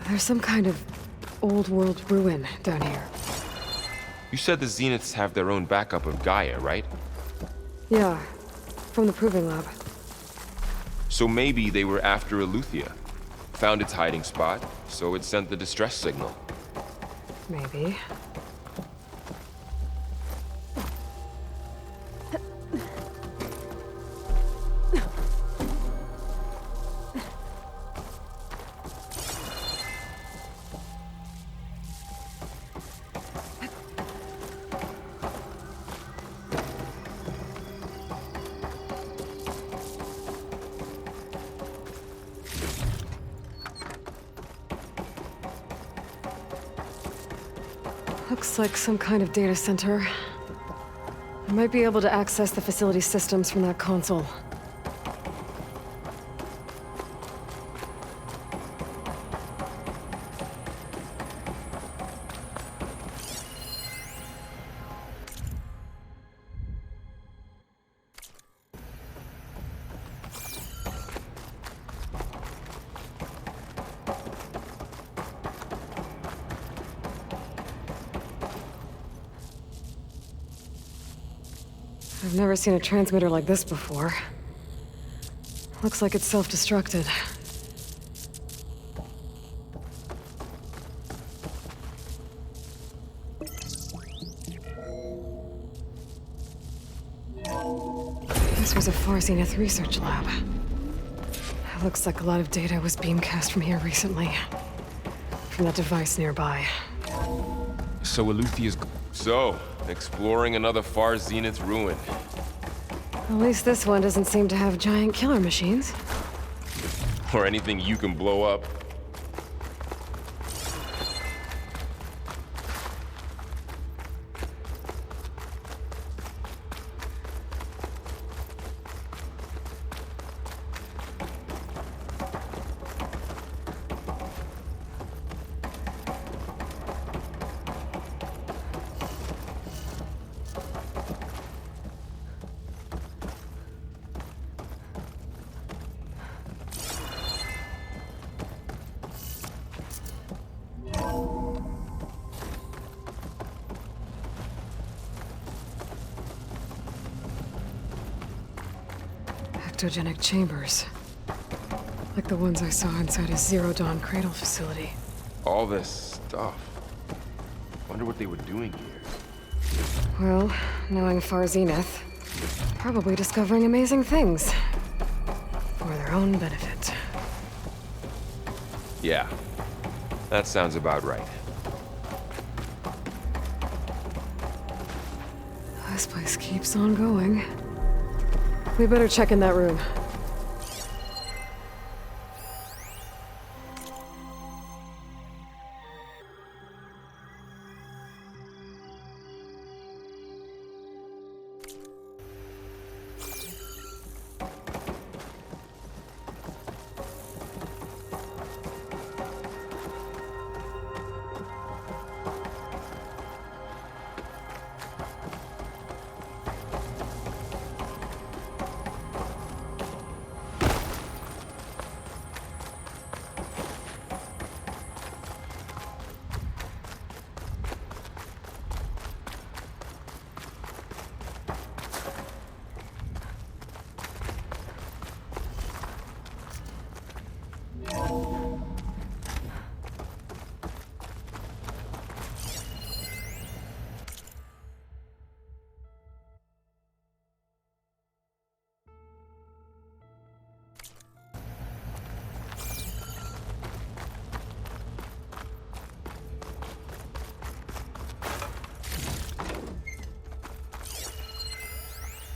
There's some kind of old world ruin down here. You said the Zeniths have their own backup of Gaia, right? Yeah, from the Proving Lab. So maybe they were after Eleuthia. Found its hiding spot, so it sent the distress signal. Maybe. Looks like some kind of data center. I might be able to access the facility systems from that console. I've never seen a transmitter like this before. Looks like it's self-destructed. This was a Far Zenith research lab. It looks like a lot of data was beamcast from here recently. From that device nearby. So Eleuthia's... So, exploring another Far Zenith ruin. At least this one doesn't seem to have giant killer machines. Or anything you can blow up. Ectogenic chambers. Like the ones I saw inside a Zero Dawn cradle facility. All this stuff. Wonder what they were doing here. Well, knowing Far Zenith, probably discovering amazing things. For their own benefit. Yeah, that sounds about right. This place keeps on going. We better check in that room.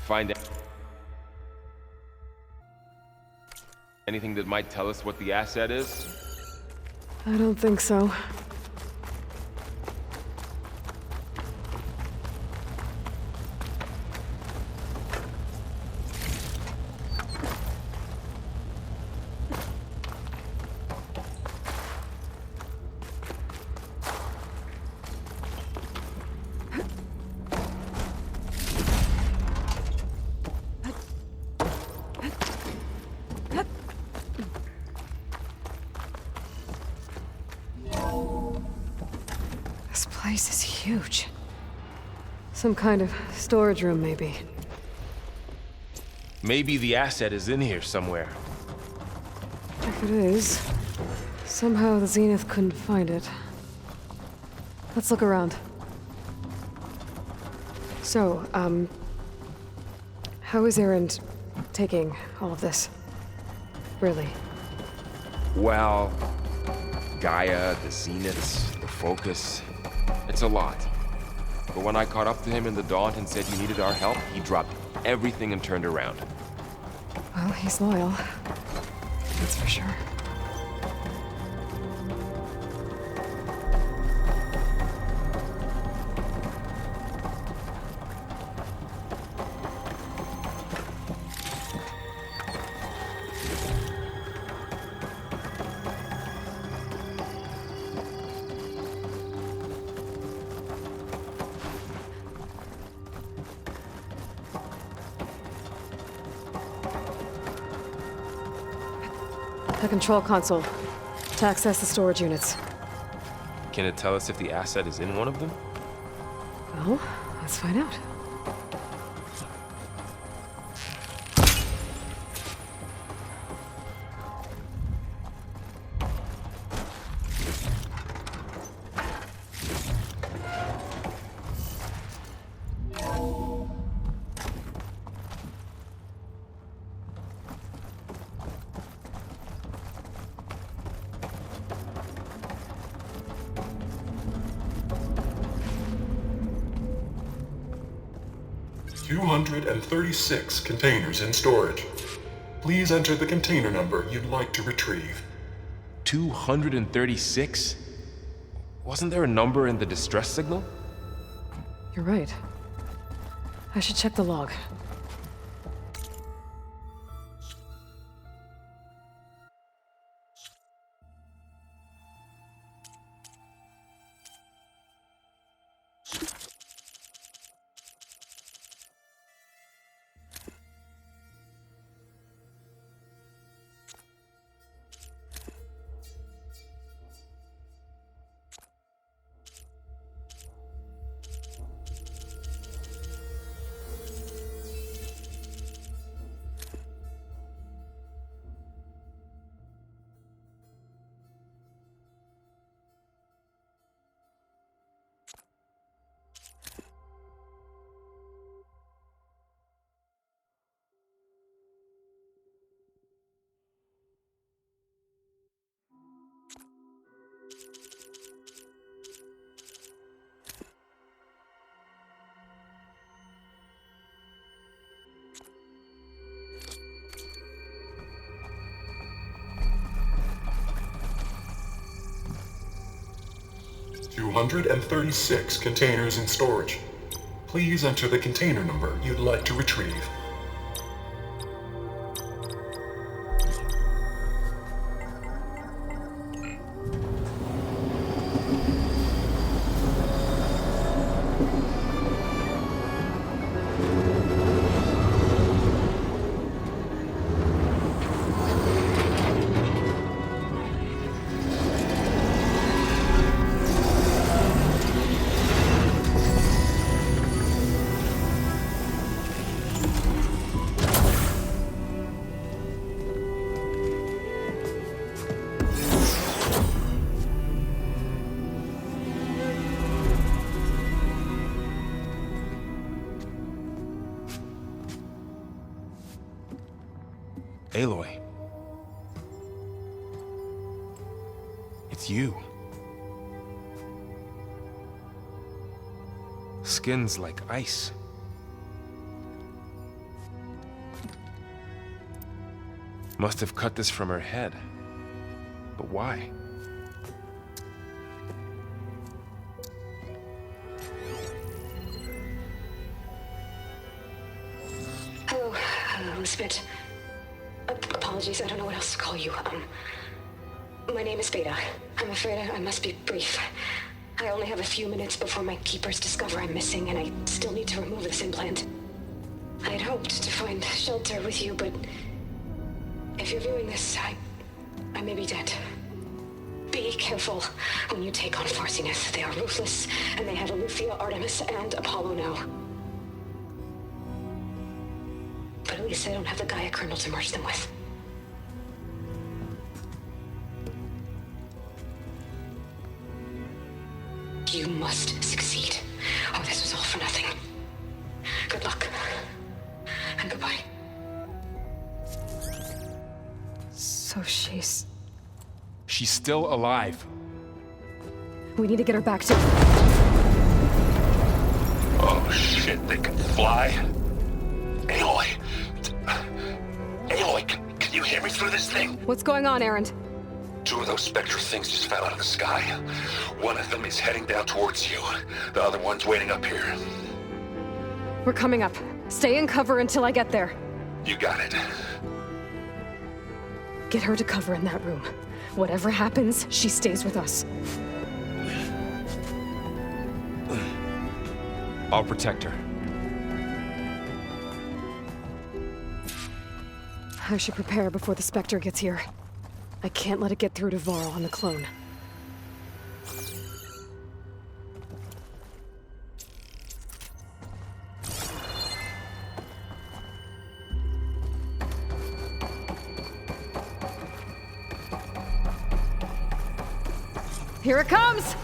Find anything that might tell us what the asset is? I don't think so. This place is huge. Some kind of storage room, maybe. Maybe the asset is in here somewhere. If it is, somehow the Zenith couldn't find it. Let's look around. So, how is Erend taking all of this? Really? Well, Gaia, the Zeniths, the Focus, it's a lot. But when I caught up to him in the Daunt and said he needed our help, he dropped everything and turned around. Well, he's loyal. That's for sure. The control console. To access the storage units. Can it tell us if the asset is in one of them? Well, let's find out. $236 containers in storage. Please enter the container number you'd like to retrieve. 236? Wasn't there a number in the distress signal? You're right. I should check the log. $236 containers in storage. Please enter the container number you'd like to retrieve. Aloy. It's you. Skin's like ice. Must have cut this from her head. But why? Hello, Elizabeth. Apologies, I don't know what else to call you. My name is Beta. I'm afraid I must be brief. I only have a few minutes before my keepers discover I'm missing, and I still need to remove this implant. I had hoped to find shelter with you, but if you're viewing this, I may be dead. Be careful when you take on Farsiness. They are ruthless, and they have Aletheia, Artemis, and Apollo now. But at least they don't have the Gaia kernel to merge them with. You must succeed. Oh, this was all for nothing. Good luck. And goodbye. So she's... She's still alive. We need to get her back to... Oh shit, they can fly? Aloy! Aloy, can you hear me through this thing? What's going on, Erend? 2 of those Spectre things just fell out of the sky. One of them is heading down towards you. The other one's waiting up here. We're coming up. Stay in cover until I get there. You got it. Get her to cover in that room. Whatever happens, she stays with us. I'll protect her. I should prepare before the Spectre gets here. I can't let it get through to Varl on the clone. Here it comes!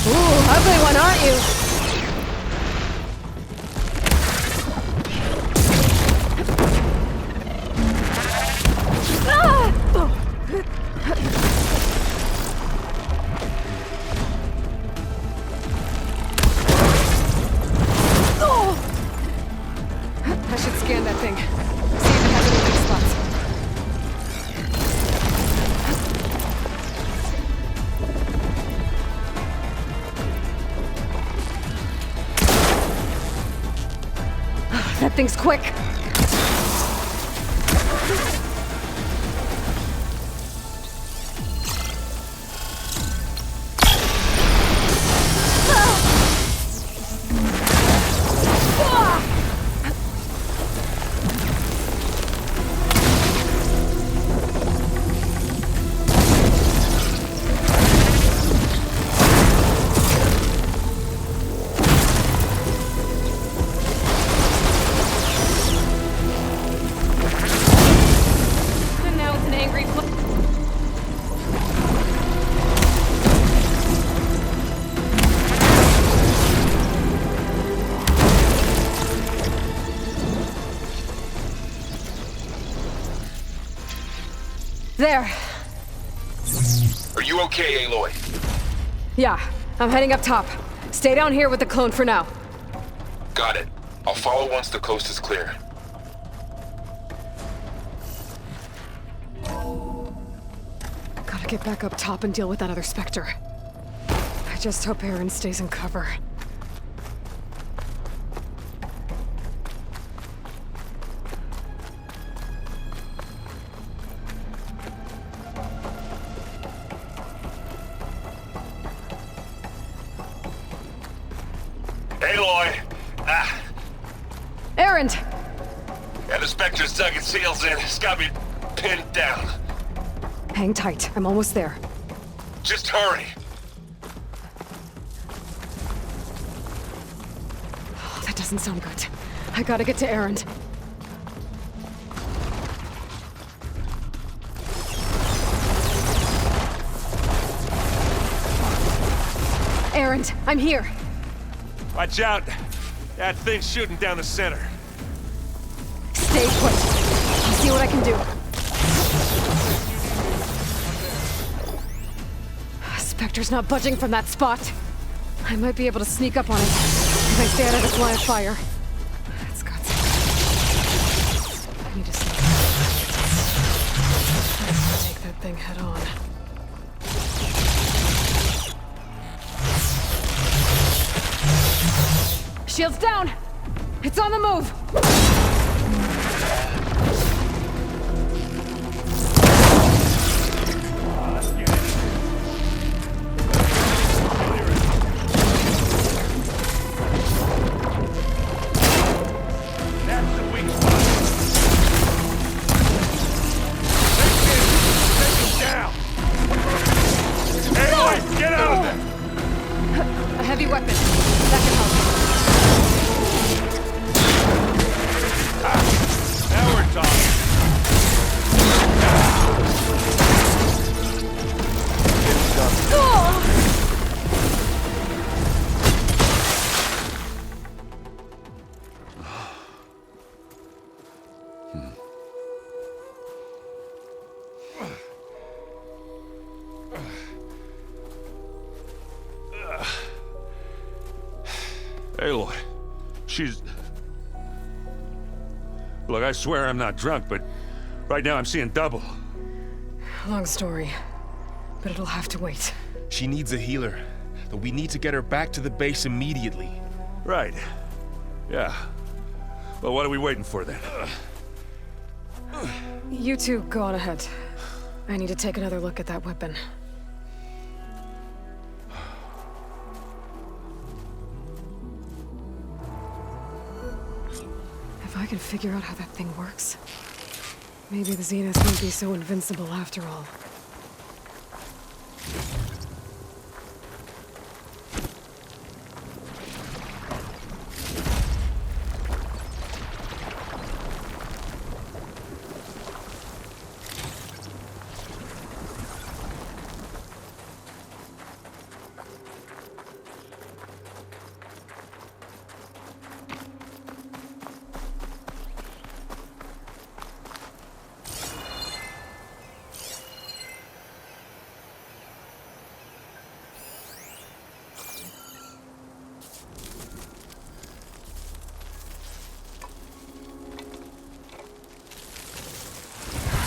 Ooh, ugly one, aren't you? I should scan that thing. See if it has any weak spots. That thing's quick. There. Are you okay, Aloy? Yeah, I'm heading up top. Stay down here with the clone for now. Got it. I'll follow once the coast is clear. Gotta get back up top and deal with that other Spectre. I just hope Erend stays in cover. Aloy! Erend! Yeah, the Spectre's dug its heels in. It's got me pinned down. Hang tight, I'm almost there. Just hurry. Oh, that doesn't sound good. I gotta get to Erend. Erend, I'm here. Watch out. That thing's shooting down the center. Stay put. I'll see what I can do. Spectre's not budging from that spot. I might be able to sneak up on it if I stay out of its line of fire. It's got some... I need to sneak. Take that thing head on. Shields down! It's on the move! A heavy weapon. That can help. Now we're talking. Aloy, she's... Look, I swear I'm not drunk, but right now I'm seeing double. Long story, but it'll have to wait. She needs a healer, but we need to get her back to the base immediately. Right. Yeah. Well, what are we waiting for then? You two go on ahead. I need to take another look at that weapon. If I can figure out how that thing works, maybe the Zenith won't be so invincible after all.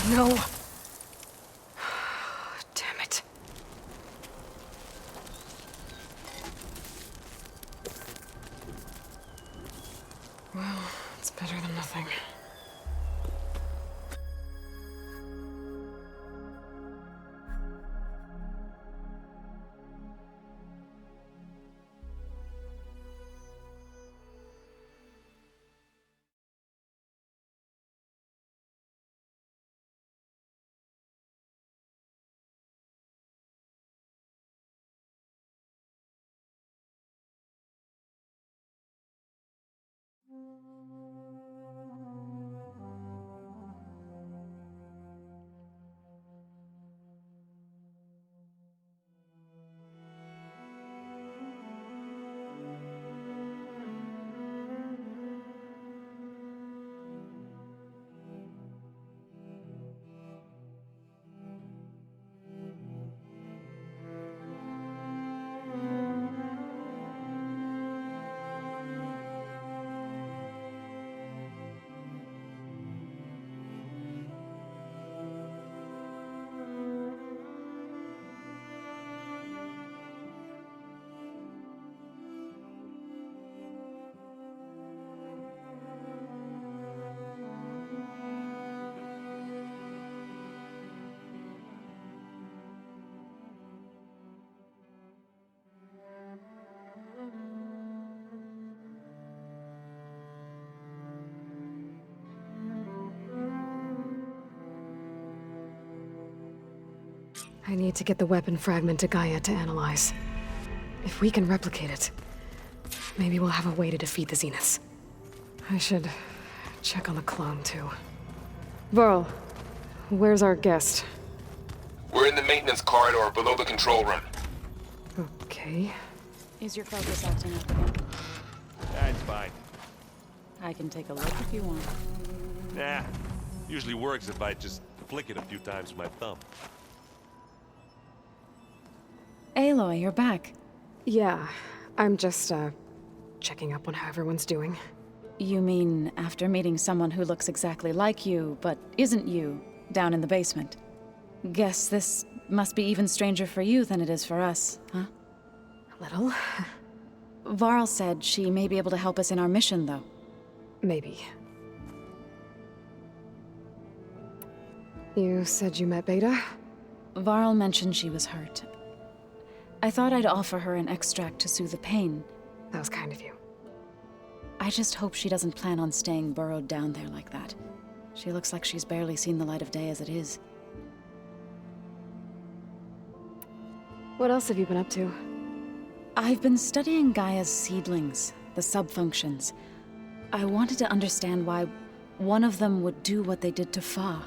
No. Damn it. Well, it's better than nothing. I need to get the weapon fragment to Gaia to analyze. If we can replicate it, maybe we'll have a way to defeat the Zeniths. I should check on the clone, too. Varl, where's our guest? We're in the maintenance corridor below the control room. Okay. Is your focus acting up again? That's fine. I can take a look if you want. Nah. Usually works if I just flick it a few times with my thumb. Aloy, you're back. Yeah, I'm just, checking up on how everyone's doing. You mean after meeting someone who looks exactly like you, but isn't you, down in the basement? Guess this must be even stranger for you than it is for us, huh? A little. Varl said she may be able to help us in our mission, though. Maybe. You said you met Beta? Varl mentioned she was hurt. I thought I'd offer her an extract to soothe the pain. That was kind of you. I just hope she doesn't plan on staying burrowed down there like that. She looks like she's barely seen the light of day as it is. What else have you been up to? I've been studying Gaia's seedlings, the subfunctions. I wanted to understand why one of them would do what they did to Fa.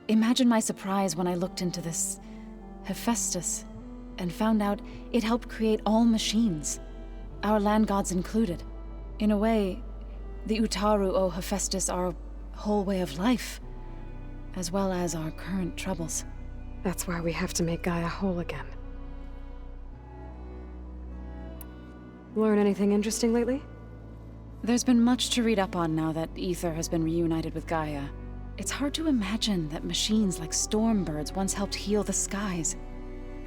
Imagine my surprise when I looked into this Hephaestus and found out it helped create all machines, our land gods included. In a way, the Utaru owe Hephaestus our whole way of life, as well as our current troubles. That's why we have to make Gaia whole again. Learn anything interesting lately? There's been much to read up on now that Ether has been reunited with Gaia. It's hard to imagine that machines like Stormbirds once helped heal the skies.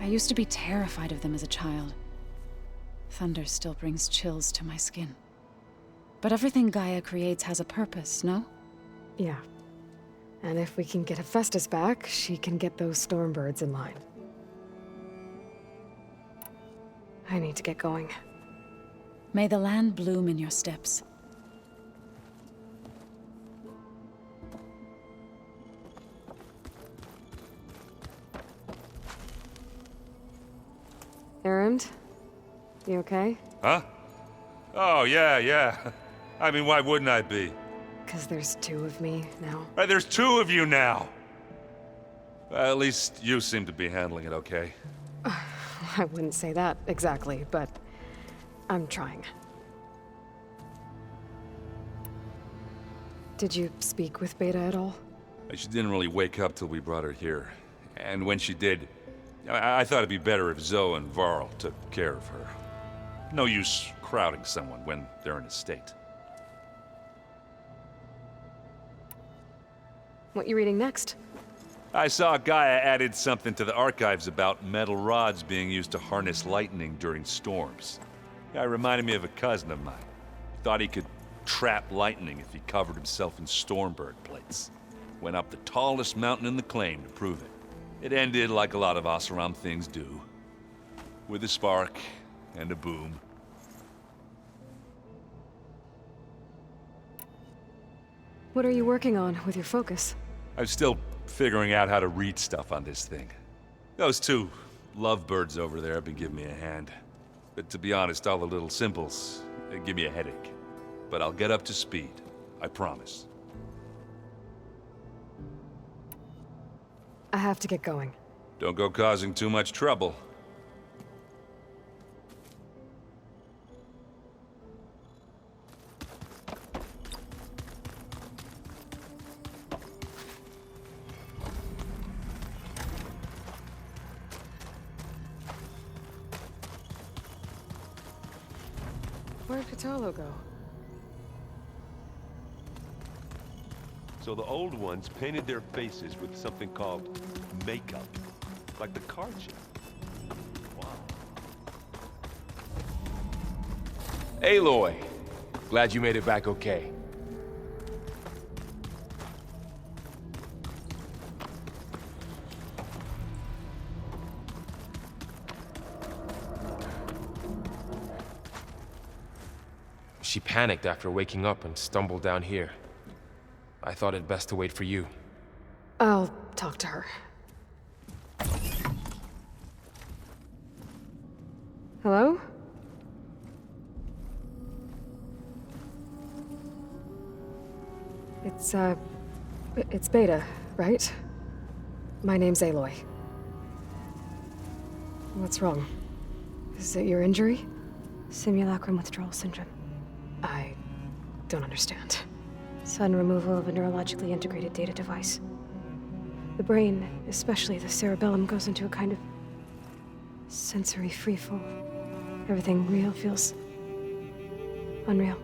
I used to be terrified of them as a child. Thunder still brings chills to my skin. But everything Gaia creates has a purpose, no? Yeah. And if we can get Hephaestus back, she can get those Stormbirds in line. I need to get going. May the land bloom in your steps. Errand? You okay? Huh? Oh, yeah. I mean, why wouldn't I be? 'Cause there's two of me now. Right, there's two of you now! Well, at least you seem to be handling it okay. I wouldn't say that exactly, but I'm trying. Did you speak with Beta at all? She didn't really wake up till we brought her here. And when she did, I thought it'd be better if Zoe and Varl took care of her. No use crowding someone when they're in a state. What you reading next? I saw Gaia added something to the archives about metal rods being used to harness lightning during storms. Guy reminded me of a cousin of mine. Thought he could trap lightning if he covered himself in Stormbird plates. Went up the tallest mountain in the claim to prove it. It ended like a lot of Oseram things do. With a spark and a boom. What are you working on with your focus? I'm still figuring out how to read stuff on this thing. Those two lovebirds over there have been giving me a hand. But to be honest, all the little symbols, they give me a headache. But I'll get up to speed. I promise. I have to get going. Don't go causing too much trouble. Where'd Katalo go? So the old ones painted their faces with something called makeup. Like the card chip. Wow. Aloy! Glad you made it back okay. She panicked after waking up and stumbled down here. I thought it best to wait for you. I'll talk to her. Hello? It's Beta, right? My name's Aloy. What's wrong? Is it your injury? Simulacrum withdrawal syndrome. I don't understand. Sudden removal of a neurologically integrated data device. The brain, especially the cerebellum, goes into a kind of sensory freefall. Everything real feels unreal.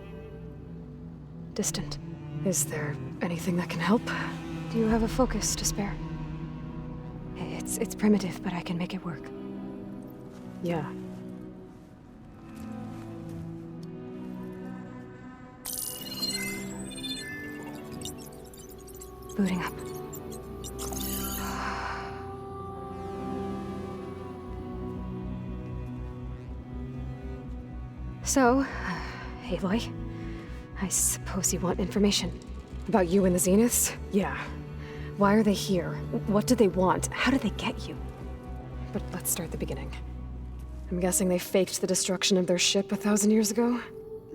Distant. Is there anything that can help? Do you have a focus to spare? It's primitive, but I can make it work. Yeah. Booting up. So, Aloy, I suppose you want information. About you and the Zeniths? Yeah. Why are they here? What do they want? How did they get you? But let's start at the beginning. I'm guessing they faked the destruction of their ship 1,000 years ago?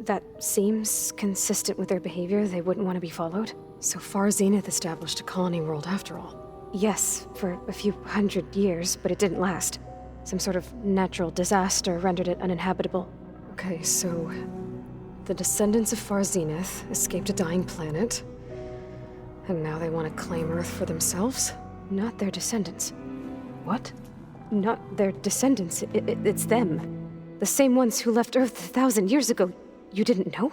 That seems consistent with their behavior. They wouldn't want to be followed. So Far Zenith established a colony world after all. Yes, for a few hundred years, but it didn't last. Some sort of natural disaster rendered it uninhabitable. Okay, so the descendants of Far Zenith escaped a dying planet, and now they want to claim Earth for themselves? Not their descendants. What? Not their descendants. It's them. The same ones who left Earth 1,000 years ago. You didn't know?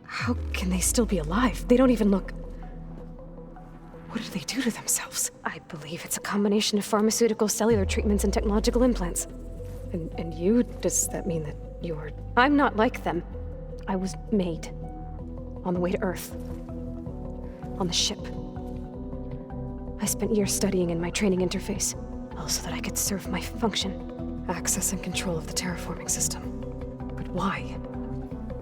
How can they still be alive? They don't even look... What did they do to themselves? I believe it's a combination of pharmaceutical, cellular treatments, and technological implants. And you? Does that mean that you're... I'm not like them. I was made. On the way to Earth. On the ship. I spent years studying in my training interface, all so that I could serve my function. Access and control of the terraforming system. But why?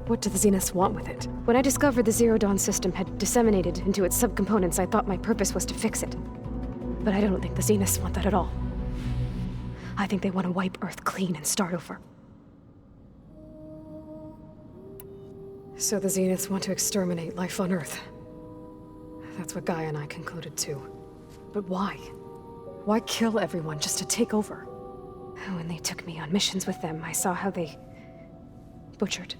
What do the Zeniths want with it? When I discovered the Zero Dawn system had disseminated into its subcomponents, I thought my purpose was to fix it. But I don't think the Zeniths want that at all. I think they want to wipe Earth clean and start over. So the Zeniths want to exterminate life on Earth. That's what Gaia and I concluded too. But why? Why kill everyone just to take over? When they took me on missions with them, I saw how they butchered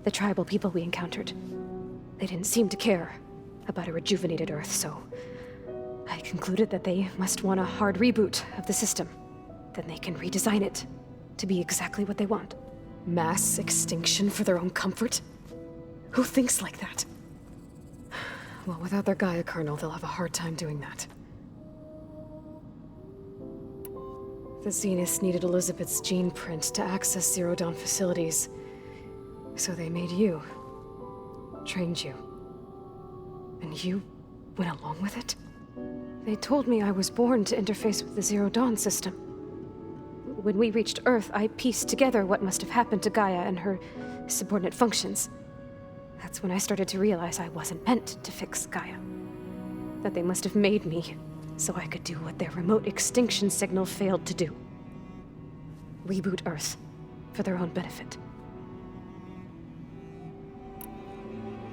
the tribal people we encountered. They didn't seem to care about a rejuvenated Earth, so I concluded that they must want a hard reboot of the system. Then they can redesign it to be exactly what they want. Mass extinction for their own comfort? Who thinks like that? Well, without their Gaia kernel, they'll have a hard time doing that. The Zeniths needed Elizabeth's gene print to access Zero Dawn facilities. So they made you. Trained you. And you went along with it? They told me I was born to interface with the Zero Dawn system. When we reached Earth, I pieced together what must have happened to Gaia and her subordinate functions. That's when I started to realize I wasn't meant to fix Gaia. That they must have made me so I could do what their remote extinction signal failed to do. Reboot Earth for their own benefit.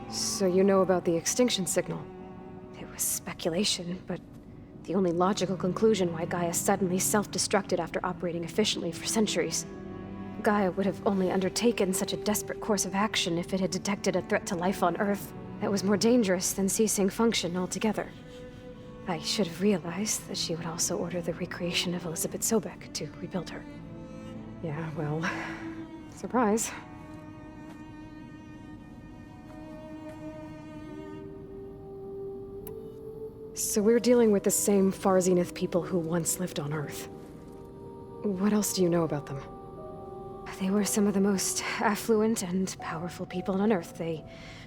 So you know about the extinction signal? It was speculation, but the only logical conclusion why Gaia suddenly self-destructed after operating efficiently for centuries. Gaia would have only undertaken such a desperate course of action if it had detected a threat to life on Earth that was more dangerous than ceasing function altogether. I should have realized that she would also order the recreation of Elizabeth Sobek to rebuild her. Yeah, well, surprise. So we're dealing with the same Far Zenith people who once lived on Earth. What else do you know about them? They were some of the most affluent and powerful people on Earth. They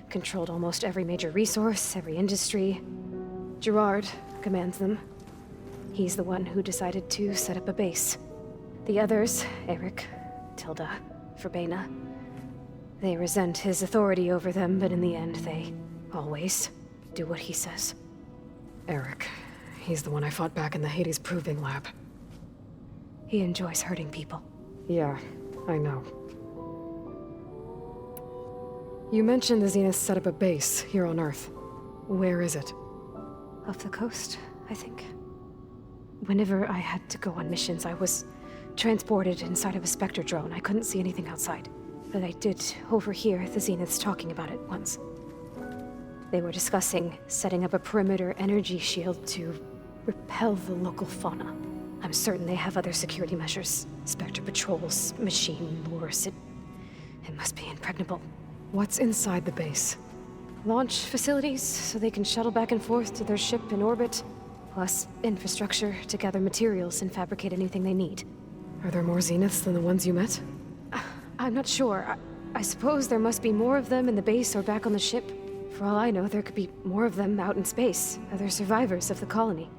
controlled almost every major resource, every industry. Gerard commands them. He's the one who decided to set up a base. The others, Eric, Tilda, Verbena, they resent his authority over them, but in the end, they always do what he says. Eric. He's the one I fought back in the Hades Proving Lab. He enjoys hurting people. Yeah, I know. You mentioned the Zeniths set up a base here on Earth. Where is it? Off the coast, I think. Whenever I had to go on missions, I was transported inside of a Spectre drone. I couldn't see anything outside. But I did overhear the Zeniths talking about it once. They were discussing setting up a perimeter energy shield to repel the local fauna. I'm certain they have other security measures. Spectre patrols, machine lures. It must be impregnable. What's inside the base? Launch facilities, so they can shuttle back and forth to their ship in orbit. Plus infrastructure to gather materials and fabricate anything they need. Are there more Zeniths than the ones you met? I'm not sure. I suppose there must be more of them in the base or back on the ship. For all I know, there could be more of them out in space, other survivors of the colony.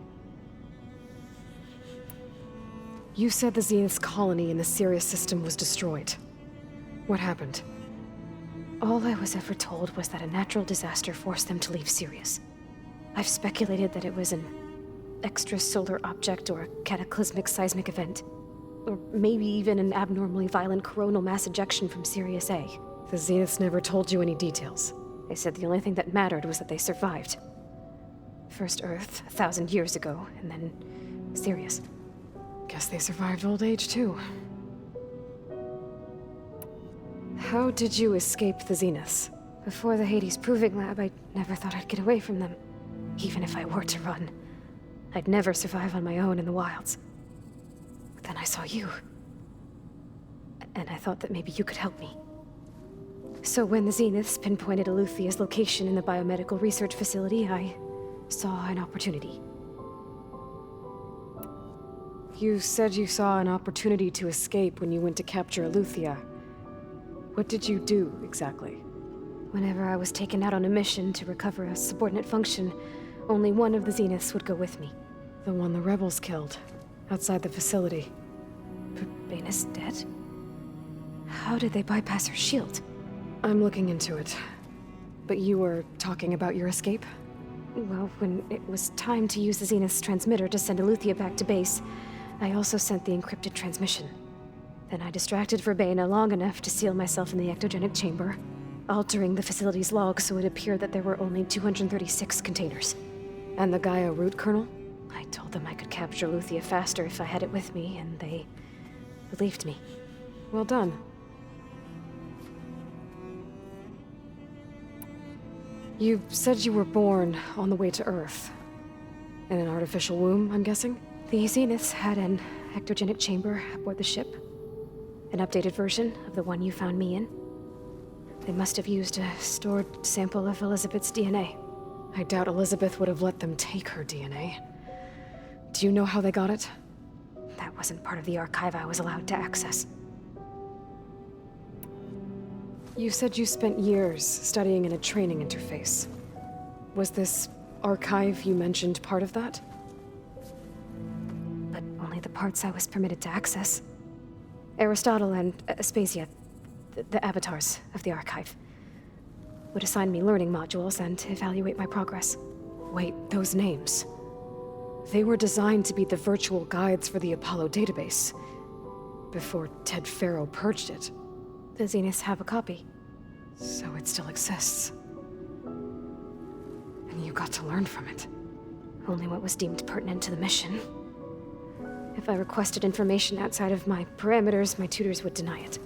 You said the Zenith's colony in the Sirius system was destroyed. What happened? All I was ever told was that a natural disaster forced them to leave Sirius. I've speculated that it was an extrasolar object or a cataclysmic seismic event. Or maybe even an abnormally violent coronal mass ejection from Sirius A. The Zeniths never told you any details. They said the only thing that mattered was that they survived. First Earth, 1,000 years ago, and then Sirius. Guess they survived old age, too. How did you escape the Zeniths? Before the Hades Proving Lab, I never thought I'd get away from them. Even if I were to run. I'd never survive on my own in the wilds. But then I saw you. And I thought that maybe you could help me. So when the Zeniths pinpointed Aletheia's location in the biomedical research facility, I saw an opportunity. You said you saw an opportunity to escape when you went to capture Aletheia. What did you do, exactly? Whenever I was taken out on a mission to recover a subordinate function, only one of the Zeniths would go with me. The one the rebels killed, outside the facility. Baina's dead? How did they bypass her shield? I'm looking into it. But you were talking about your escape? Well, when it was time to use the Zenith's transmitter to send Aletheia back to base, I also sent the encrypted transmission. Then I distracted Verbena long enough to seal myself in the ectogenic chamber, altering the facility's log so it appeared that there were only 236 containers. And the Gaia root kernel? I told them I could capture Aletheia faster if I had it with me, and they believed me. Well done. You said you were born on the way to Earth. In an artificial womb, I'm guessing? The Zeniths had an ectogenic chamber aboard the ship. An updated version of the one you found me in. They must have used a stored sample of Elizabeth's DNA. I doubt Elizabeth would have let them take her DNA. Do you know how they got it? That wasn't part of the archive I was allowed to access. You said you spent years studying in a training interface. Was this archive you mentioned part of that? But only the parts I was permitted to access. Aristotle and Aspasia, the avatars of the archive, would assign me learning modules and evaluate my progress. Wait, those names. They were designed to be the virtual guides for the Apollo database, before Ted Faro purged it. The Zeniths have a copy. So it still exists. And you got to learn from it. Only what was deemed pertinent to the mission. If I requested information outside of my parameters, my tutors would deny it.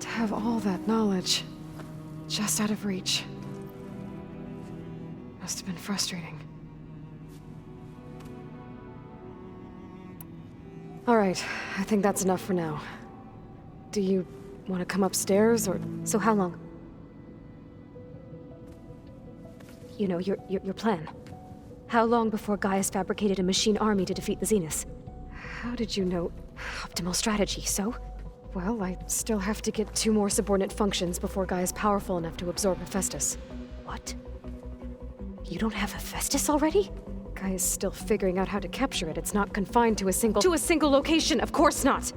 To have all that knowledge, just out of reach. Must have been frustrating. All right, I think that's enough for now. Do you want to come upstairs, or...? So how long? You know, your plan. How long before Gaia's fabricated a machine army to defeat the Zeniths? How did you know? Optimal strategy, so? Well, I still have to get 2 more subordinate functions before Gaia's powerful enough to absorb Hephaestus. What? You don't have Hephaestus already? Gaia's still figuring out how to capture it. It's not confined to a single location, of course not!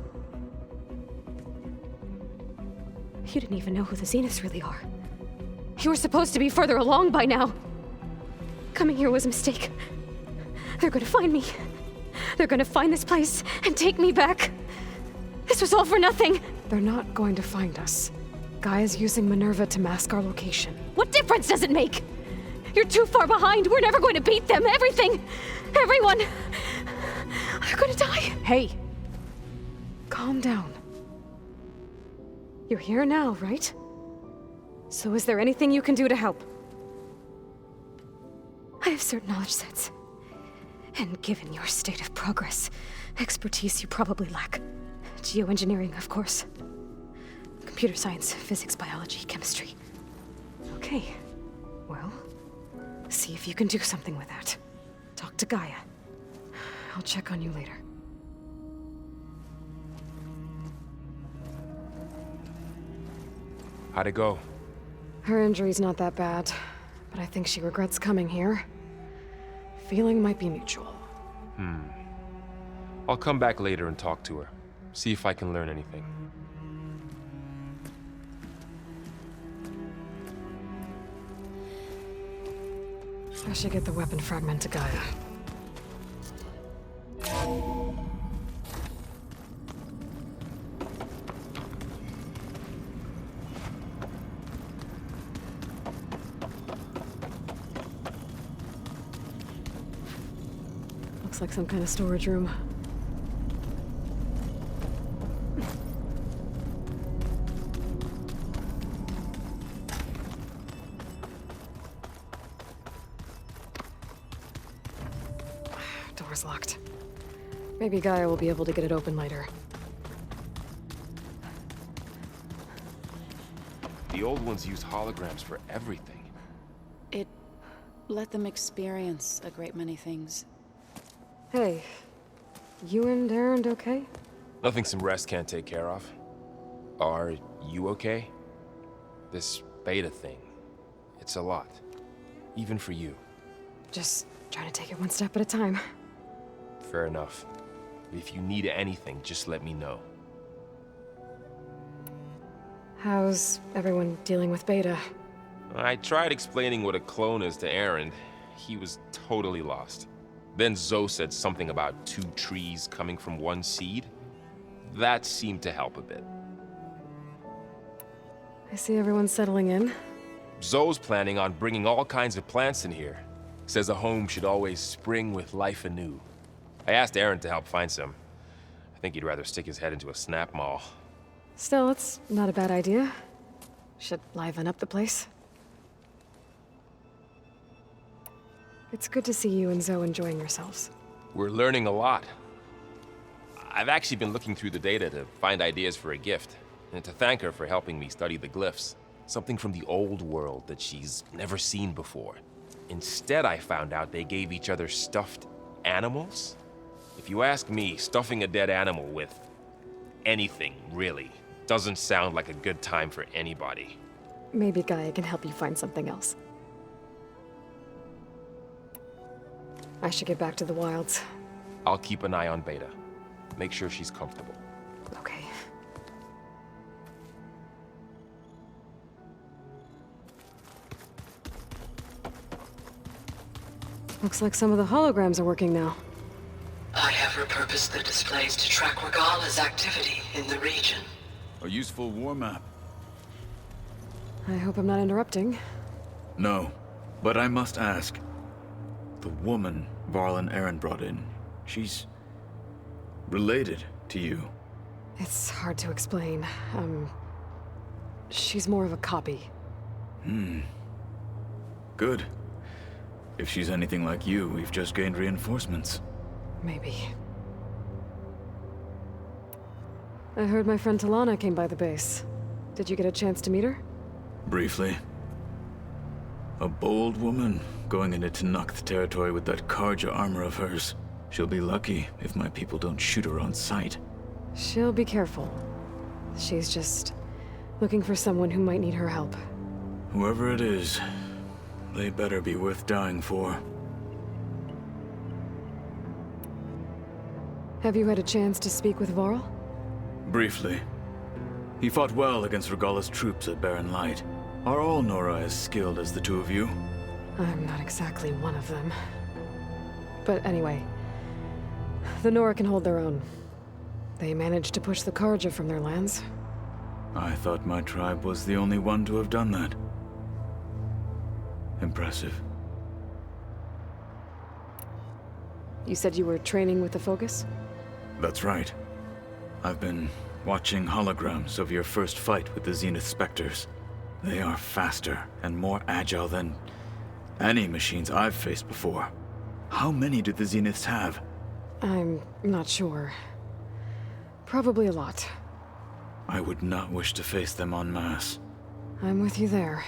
You didn't even know who the Zeniths really are. You were supposed to be further along by now. Coming here was a mistake. They're gonna find me. They're gonna find this place and take me back. This was all for nothing. They're not going to find us. Gaia's using Minerva to mask our location. What difference does it make? You're too far behind. We're never going to beat them. Everything. Everyone. They're gonna die. Hey. Calm down. You're here now, right? So is there anything you can do to help? I have certain knowledge sets. And given your state of progress, expertise you probably lack. Geoengineering, of course. Computer science, physics, biology, chemistry. Okay. Well, see if you can do something with that. Talk to Gaia. I'll check on you later. How'd it go? Her injury's not that bad, but I think she regrets coming here. Feeling might be mutual. I'll come back later and talk to her. See if I can learn anything. I should get the weapon fragment to Gaia. Looks like some kind of storage room. Door's locked. Maybe Gaia will be able to get it open later. The old ones used holograms for everything. It let them experience a great many things. Hey, you and Aaron okay? Nothing some rest can't take care of. Are you okay? This beta thing, it's a lot. Even for you. Just trying to take it one step at a time. Fair enough. If you need anything, just let me know. How's everyone dealing with Beta? I tried explaining what a clone is to Aaron. He was totally lost. Then Zoe said something about 2 trees coming from 1 seed. That seemed to help a bit. I see everyone's settling in. Zoe's planning on bringing all kinds of plants in here. Says a home should always spring with life anew. I asked Aaron to help find some. I think he'd rather stick his head into a snap mall. Still, it's not a bad idea. Should liven up the place. It's good to see you and Zoe enjoying yourselves. We're learning a lot. I've actually been looking through the data to find ideas for a gift, and to thank her for helping me study the glyphs. Something from the old world that she's never seen before. Instead, I found out they gave each other stuffed animals. If you ask me, stuffing a dead animal with anything, really, doesn't sound like a good time for anybody. Maybe Gaia can help you find something else. I should get back to the wilds. I'll keep an eye on Beta. Make sure she's comfortable. Okay. Looks like some of the holograms are working now. I have repurposed the displays to track Regala's activity in the region. A useful war map. I hope I'm not interrupting. No, but I must ask. The woman Varl and Aaron brought in, she's related to you. It's hard to explain. She's more of a copy. Good. If she's anything like you, we've just gained reinforcements. Maybe. I heard my friend Talana came by the base. Did you get a chance to meet her? Briefly. A bold woman going into Tenakth territory with that Karja armor of hers. She'll be lucky if my people don't shoot her on sight. She'll be careful. She's just looking for someone who might need her help. Whoever it is, they better be worth dying for. Have you had a chance to speak with Varl? Briefly. He fought well against Regala's troops at Barren Light. Are all Nora as skilled as the two of you? I'm not exactly one of them. But anyway, the Nora can hold their own. They managed to push the Karja from their lands. I thought my tribe was the only one to have done that. Impressive. You said you were training with the Focus? That's right. I've been watching holograms of your first fight with the Zenith Spectres. They are faster and more agile than any machines I've faced before. How many do the Zeniths have? I'm not sure. Probably a lot. I would not wish to face them en masse. I'm with you there.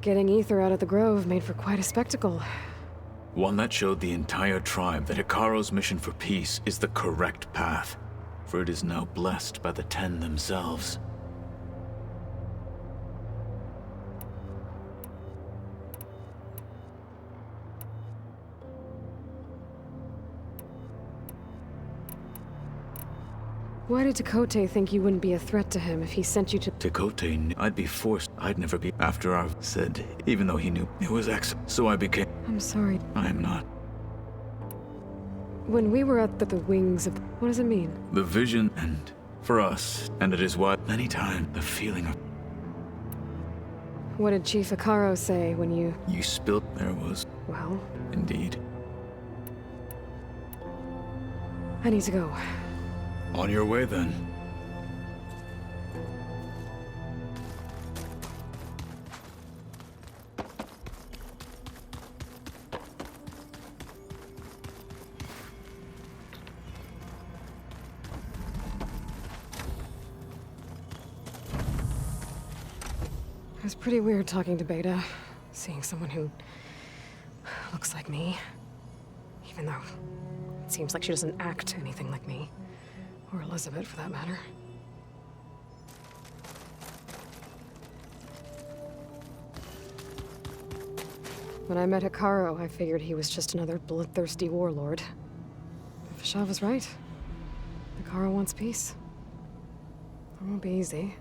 Getting Ether out of the Grove made for quite a spectacle. One that showed the entire tribe that Hikaro's mission for peace is the correct path, for it is now blessed by the Ten themselves. Why did Tekote think you wouldn't be a threat to him if he sent you to— Tekote knew I'd be forced. I'd never be after I said, even though he knew it was X. So I became— I'm sorry. I am not. When we were at the wings of— what does it mean? The vision, and for us, and it is what many times the feeling of— What did Chief Hikaro say when you— You spilled, there was— Well, Indeed. I need to go. On your way, then. It was pretty weird talking to Beta, seeing someone who looks like me. Even though it seems like she doesn't act anything like me. Or Elizabeth, for that matter. When I met Hikaru, I figured he was just another bloodthirsty warlord. But Fashav was right. Hikaru wants peace. It won't be easy.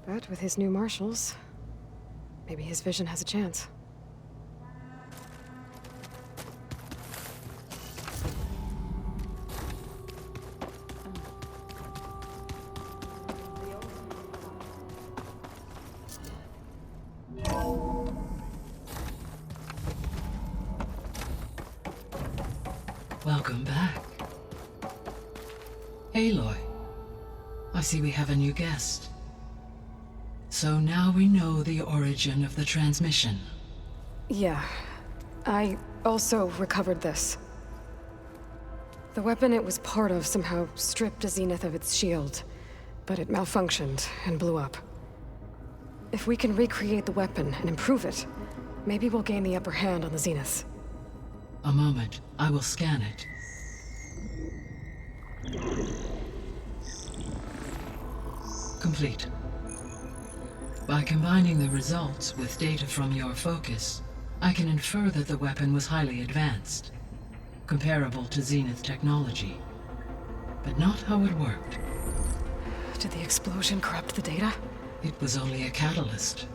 But with his new marshals, maybe his vision has a chance. Welcome back. Aloy, I see we have a new guest. So now we know the origin of the transmission. Yeah. I also recovered this. The weapon it was part of somehow stripped a Zenith of its shield, but it malfunctioned and blew up. If we can recreate the weapon and improve it, maybe we'll gain the upper hand on the Zeniths. A moment, I will scan it. Complete. By combining the results with data from your focus, I can infer that the weapon was highly advanced, comparable to Zenith technology, but not how it worked. Did the explosion corrupt the data? It was only a catalyst.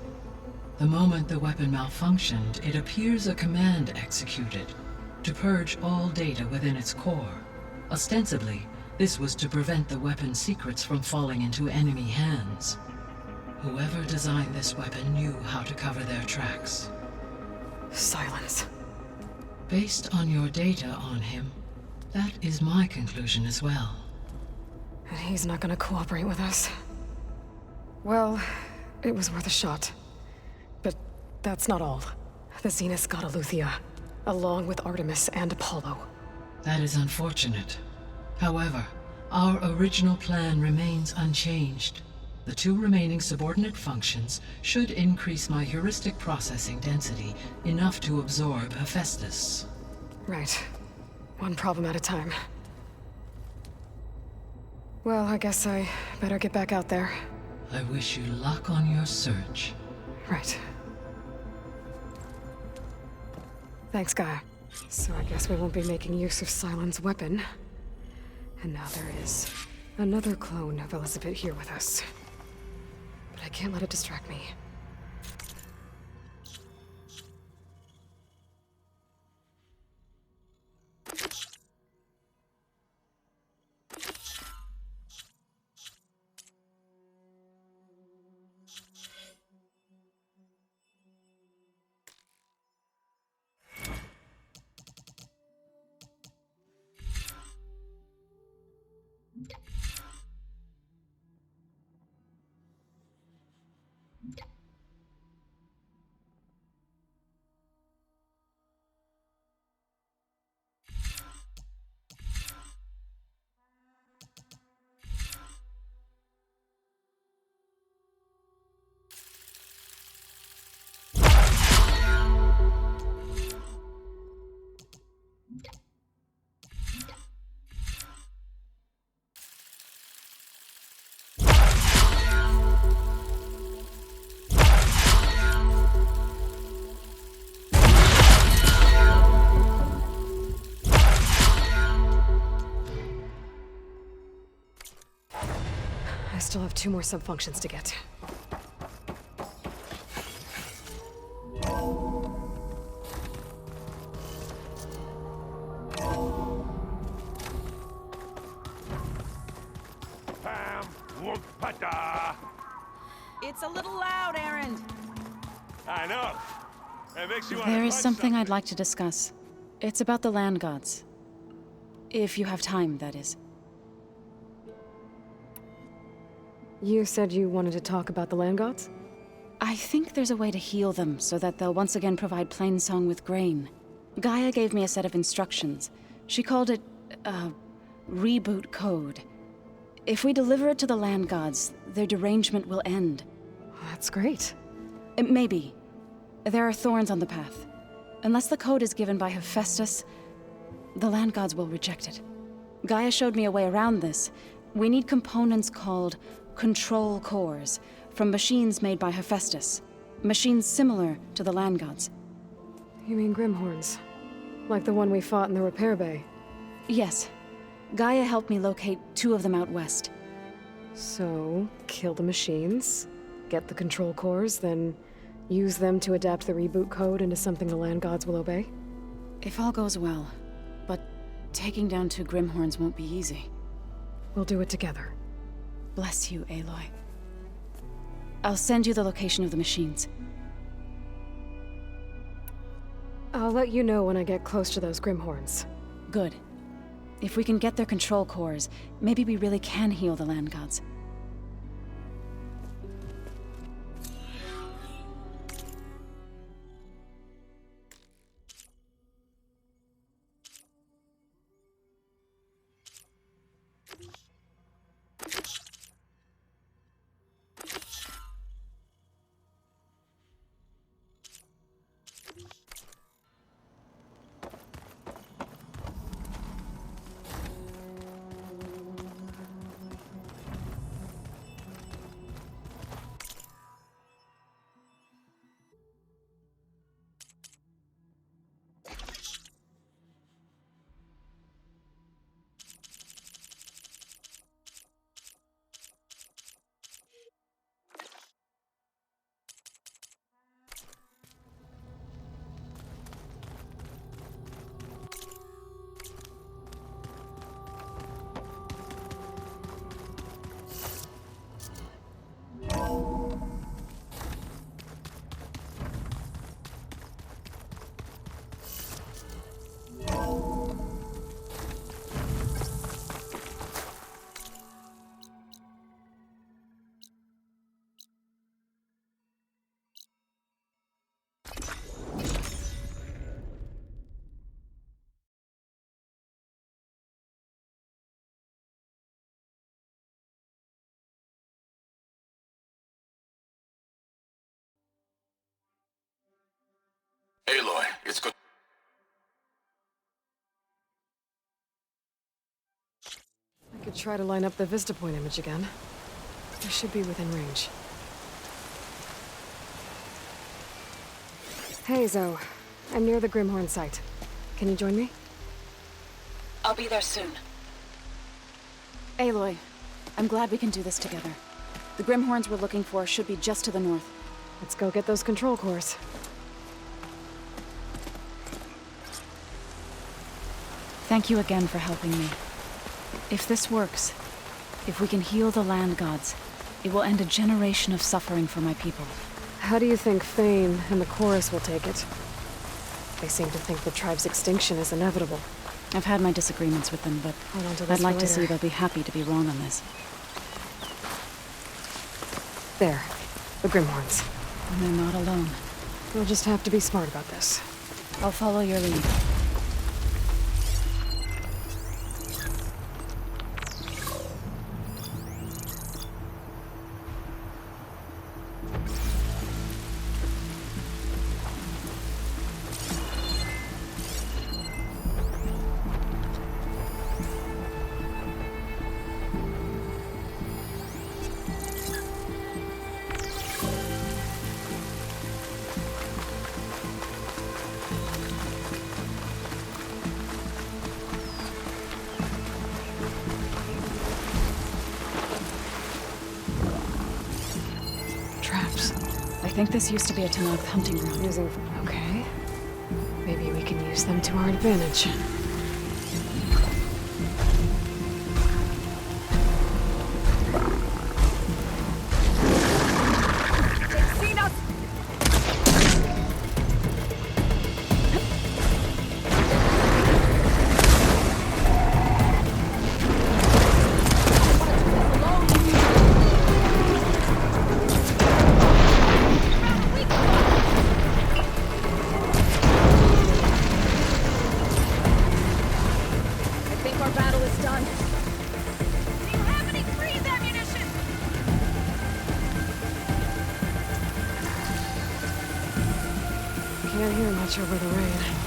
The moment the weapon malfunctioned, it appears a command executed to purge all data within its core. Ostensibly, this was to prevent the weapon's secrets from falling into enemy hands. Whoever designed this weapon knew how to cover their tracks. Silence. Based on your data on him, that is my conclusion as well. And he's not gonna cooperate with us. Well, it was worth a shot. But that's not all. The Zeniths got Aletheia, along with Artemis and Apollo. That is unfortunate. However, our original plan remains unchanged. The two remaining subordinate functions should increase my heuristic processing density enough to absorb Hephaestus. Right. One problem at a time. Well, I guess I better get back out there. I wish you luck on your search. Right. Thanks, Gaia. So I guess we won't be making use of Cylon's weapon. And now there is another clone of Elizabeth here with us. But I can't let it distract me. I still have 2 more subfunctions to get. It's a little loud, Erend. I know. It makes you wanna There is punch something I'd like to discuss. It's about the land gods. If you have time, that is. You said you wanted to talk about the land gods? I think there's a way to heal them so that they'll once again provide Plainsong with grain. Gaia gave me a set of instructions. She called it, reboot code. If we deliver it to the land gods, their derangement will end. That's great. Maybe. There are thorns on the path. Unless the code is given by Hephaestus, the land gods will reject it. Gaia showed me a way around this. We need components called control cores from machines made by Hephaestus. Machines similar to the land gods. You mean Grimhorns? Like the one we fought in the repair bay? Yes. Gaia helped me locate 2 of them out west. So, kill the machines, get the control cores, then use them to adapt the reboot code into something the land gods will obey? If all goes well. But taking down 2 Grimhorns won't be easy. We'll do it together. Bless you, Aloy. I'll send you the location of the machines. I'll let you know when I get close to those Grimhorns. Good. If we can get their control cores, maybe we really can heal the land gods. Aloy, it's good. I could try to line up the Vista Point image again. I should be within range. Hey, Zoe. I'm near the Grimhorn site. Can you join me? I'll be there soon. Aloy, I'm glad we can do this together. The Grimhorns we're looking for should be just to the north. Let's go get those control cores. Thank you again for helping me. If this works, if we can heal the land gods, it will end a generation of suffering for my people. How do you think Fane and the Chorus will take it? They seem to think the tribe's extinction is inevitable. I've had my disagreements with them, but Hold on to this I'd like for to see later. they'll be happy to be wrong on this. There. The Grimhorns. And they're not alone. We'll just have to be smart about this. I'll follow your lead. Traps. I think this used to be a Tanakh hunting ground. Okay. Maybe we can use them to our advantage. here much over the rain.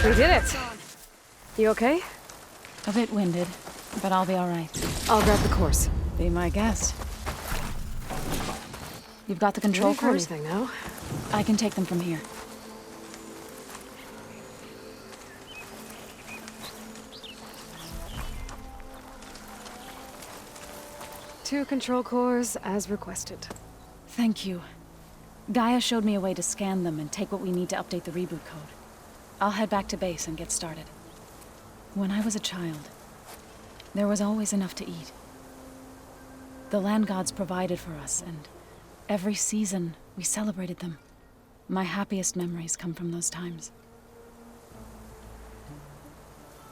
We did it! You okay? A bit winded, but I'll be all right. I'll grab the course. Be my guest. You've got the control cores? Anything now? I can take them from here. Two control cores, as requested. Thank you. Gaia showed me a way to scan them and take what we need to update the reboot code. I'll head back to base and get started. When I was a child, there was always enough to eat. The land gods provided for us, and every season we celebrated them. My happiest memories come from those times.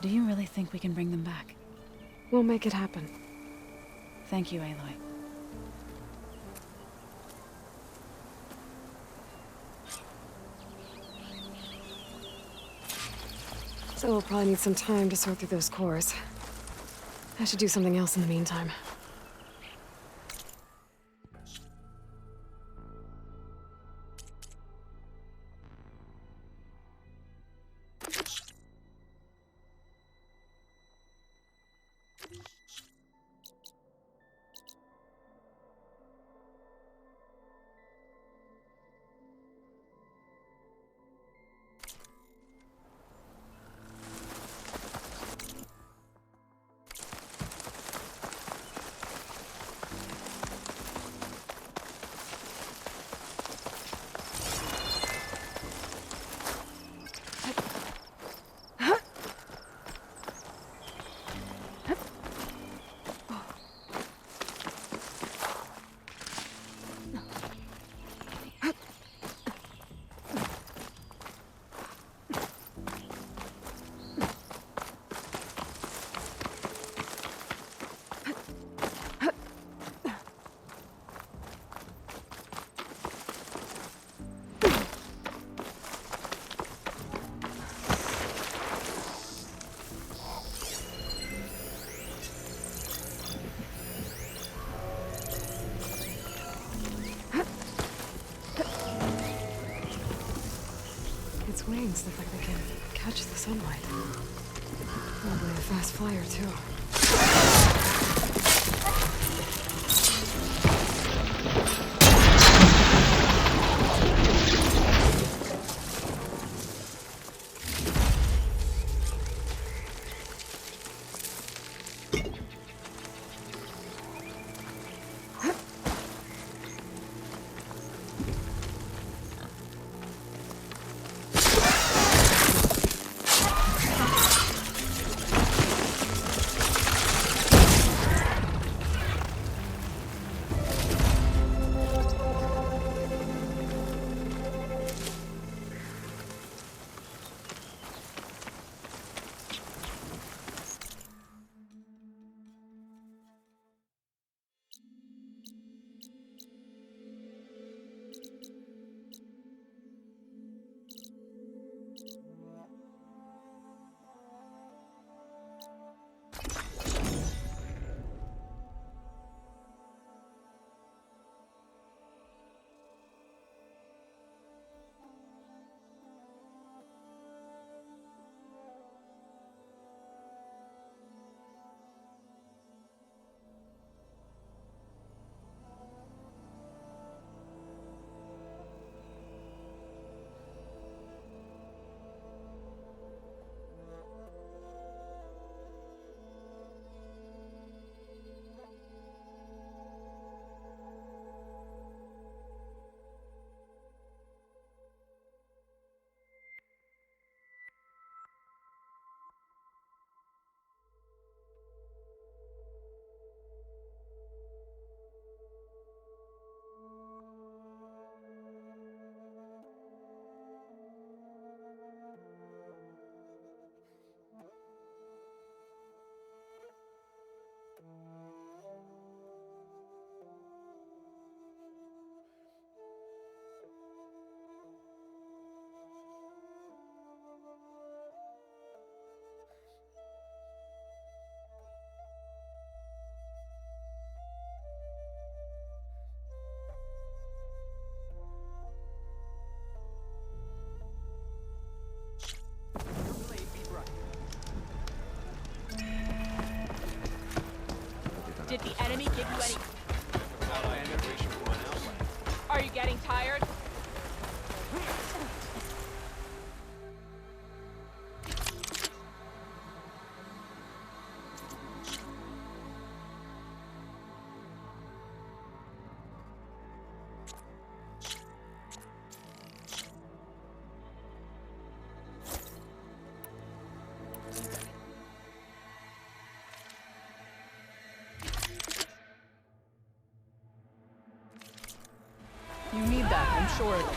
Do you really think we can bring them back? We'll make it happen. Thank you, Aloy. So we'll probably need some time to sort through those cores. I should do something else in the meantime. Its wings look like they can catch the sunlight. Probably a fast flyer, too. Did the enemy give you any... Are you getting tired? You need that, I'm sure of it.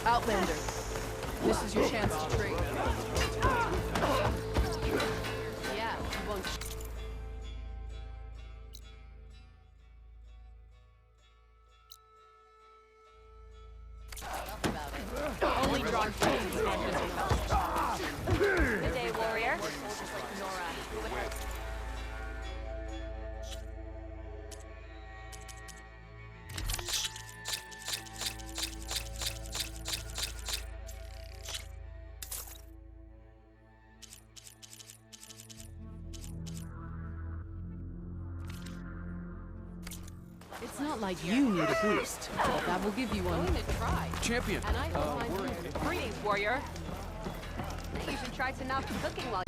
Outlander, this is your chance to trade. Yeah, you won't. Only drawn kings can just Good day, warrior. It's not like you need a boost, but that will give you one. Champion! Greetings, warrior. You should try some cooking while